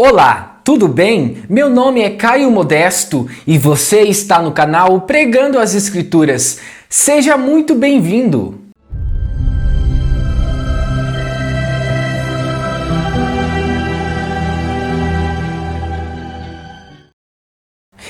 Olá, tudo bem? Meu nome é Caio Modesto e você está no canal Pregando as Escrituras. Seja muito bem-vindo!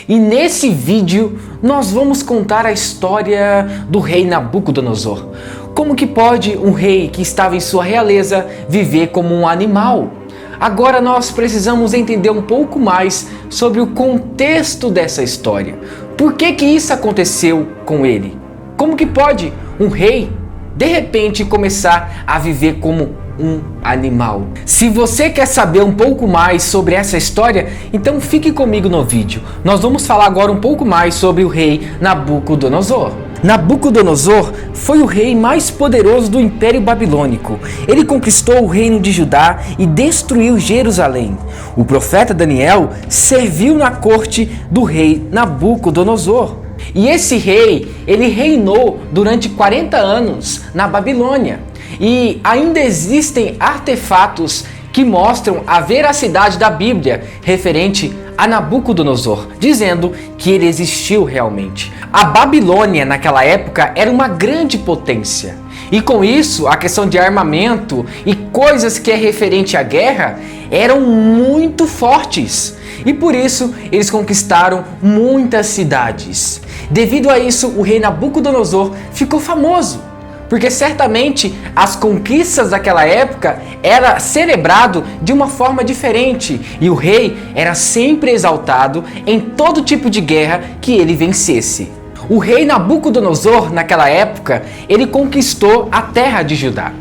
E nesse vídeo nós vamos contar a história do rei Nabucodonosor. Como que pode um rei que estava em sua realeza viver como um animal? Agora nós precisamos entender um pouco mais sobre o contexto dessa história. Por que que isso aconteceu com ele? Como que pode um rei, de repente, começar a viver como um animal? Se você quer saber um pouco mais sobre essa história, então fique comigo no vídeo. Nós vamos falar agora um pouco mais sobre o rei Nabucodonosor. Nabucodonosor foi o rei mais poderoso do Império Babilônico. Ele conquistou o reino de Judá e destruiu Jerusalém. O profeta Daniel serviu na corte do rei Nabucodonosor. E esse rei, ele reinou durante 40 anos na Babilônia. E ainda existem artefatos que mostram a veracidade da Bíblia referente a Nabucodonosor, dizendo que ele existiu realmente. A Babilônia naquela época era uma grande potência. E com isso, a questão de armamento e coisas que é referente à guerra eram muito fortes. E por isso, eles conquistaram muitas cidades. Devido a isso, o rei Nabucodonosor ficou famoso, porque certamente as conquistas daquela época era celebrado de uma forma diferente e o rei era sempre exaltado em todo tipo de guerra que ele vencesse. O rei Nabucodonosor, naquela época, ele conquistou a terra de Judá.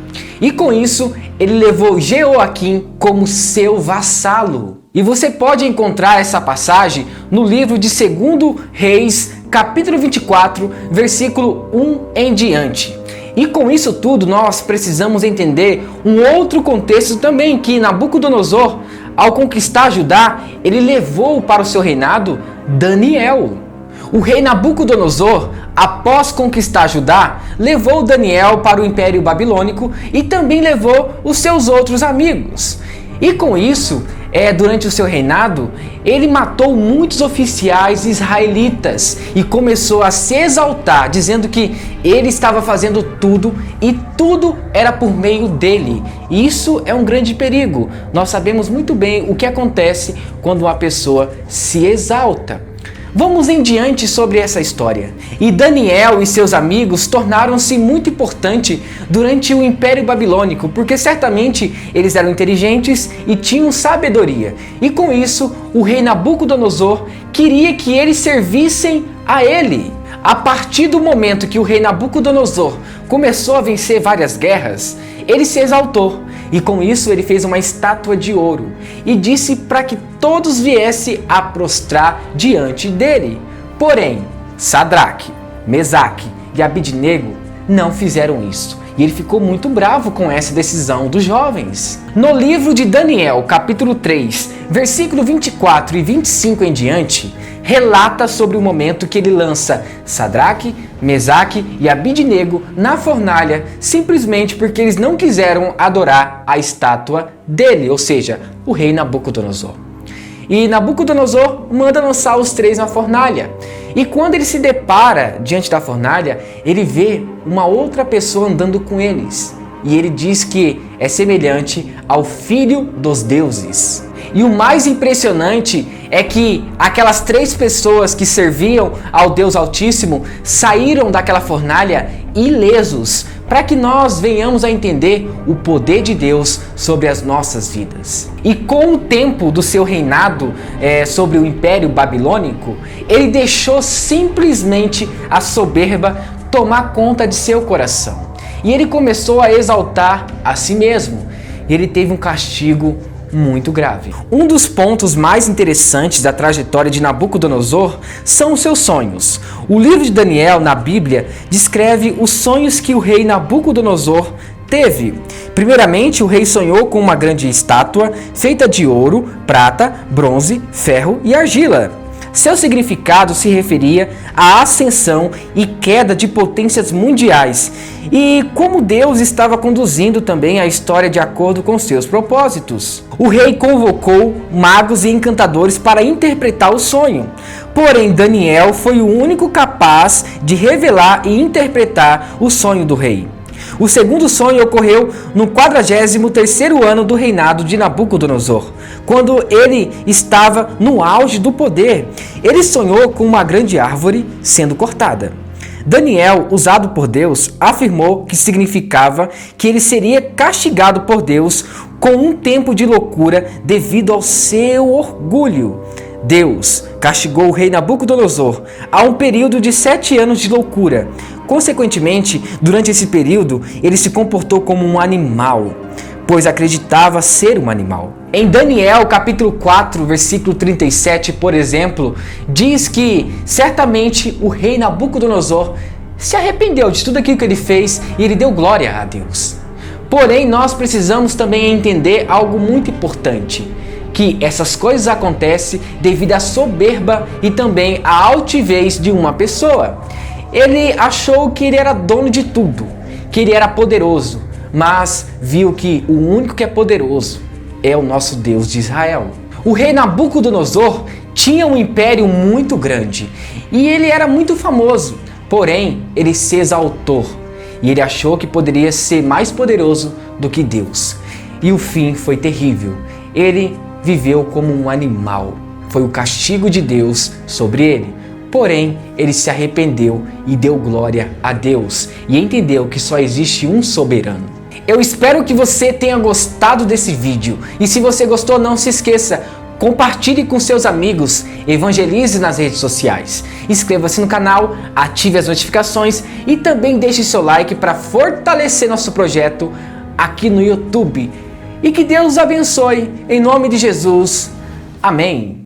E com isso, ele levou Jeoaquim como seu vassalo. E você pode encontrar essa passagem no livro de 2 Reis, capítulo 24, versículo 1 em diante. E com isso tudo, nós precisamos entender um outro contexto também, que Nabucodonosor, ao conquistar Judá, ele levou para o seu reinado Daniel. O rei Nabucodonosor, após conquistar Judá, levou Daniel para o Império Babilônico e também levou os seus outros amigos. E com isso, durante o seu reinado, ele matou muitos oficiais israelitas e começou a se exaltar, dizendo que ele estava fazendo tudo e tudo era por meio dele. E isso é um grande perigo. Nós sabemos muito bem o que acontece quando uma pessoa se exalta. Vamos em diante sobre essa história. E Daniel e seus amigos tornaram-se muito importantes durante o Império Babilônico, porque certamente eles eram inteligentes e tinham sabedoria. E com isso, o rei Nabucodonosor queria que eles servissem a ele. A partir do momento que o rei Nabucodonosor começou a vencer várias guerras, ele se exaltou. E com isso ele fez uma estátua de ouro e disse para que todos viessem a prostrar diante dele. Porém, Sadraque, Mesaque e Abidnego não fizeram isso. E ele ficou muito bravo com essa decisão dos jovens. No livro de Daniel, capítulo 3, versículo 24 e 25 em diante, relata sobre o momento que ele lança Sadraque, Mesaque e Abidnego na fornalha, simplesmente porque eles não quiseram adorar a estátua dele, ou seja, o rei Nabucodonosor. E Nabucodonosor manda lançar os três na fornalha. E quando ele se depara diante da fornalha, ele vê uma outra pessoa andando com eles. E ele diz que é semelhante ao Filho dos Deuses. E o mais impressionante é que aquelas três pessoas que serviam ao Deus Altíssimo saíram daquela fornalha ilesos, para que nós venhamos a entender o poder de Deus sobre as nossas vidas. E com o tempo do seu reinado sobre o Império Babilônico, ele deixou simplesmente a soberba tomar conta de seu coração. E ele começou a exaltar a si mesmo. E ele teve um castigo muito grave. Um dos pontos mais interessantes da trajetória de Nabucodonosor são os seus sonhos. O livro de Daniel, na Bíblia, descreve os sonhos que o rei Nabucodonosor teve. Primeiramente, o rei sonhou com uma grande estátua feita de ouro, prata, bronze, ferro e argila. Seu significado se referia à ascensão e queda de potências mundiais e como Deus estava conduzindo também a história de acordo com seus propósitos. O rei convocou magos e encantadores para interpretar o sonho, porém Daniel foi o único capaz de revelar e interpretar o sonho do rei. O segundo sonho ocorreu no 43º ano do reinado de Nabucodonosor, quando ele estava no auge do poder. Ele sonhou com uma grande árvore sendo cortada. Daniel, usado por Deus, afirmou que significava que ele seria castigado por Deus com um tempo de loucura devido ao seu orgulho. Deus castigou o rei Nabucodonosor a um período de 7 anos de loucura. Consequentemente, durante esse período, ele se comportou como um animal, pois acreditava ser um animal. Em Daniel, capítulo 4, versículo 37, por exemplo, diz que certamente o rei Nabucodonosor se arrependeu de tudo aquilo que ele fez e ele deu glória a Deus. Porém, nós precisamos também entender algo muito importante, que essas coisas acontecem devido à soberba e também à altivez de uma pessoa. Ele achou que ele era dono de tudo, que ele era poderoso, mas viu que o único que é poderoso é o nosso Deus de Israel. O rei Nabucodonosor tinha um império muito grande e ele era muito famoso, porém ele se exaltou e ele achou que poderia ser mais poderoso do que Deus. E o fim foi terrível. Ele viveu como um animal. Foi o castigo de Deus sobre ele. Porém, ele se arrependeu e deu glória a Deus e entendeu que só existe um soberano. Eu espero que você tenha gostado desse vídeo e se você gostou, não se esqueça, compartilhe com seus amigos, evangelize nas redes sociais, inscreva-se no canal, ative as notificações e também deixe seu like para fortalecer nosso projeto aqui no YouTube. E que Deus os abençoe, em nome de Jesus. Amém.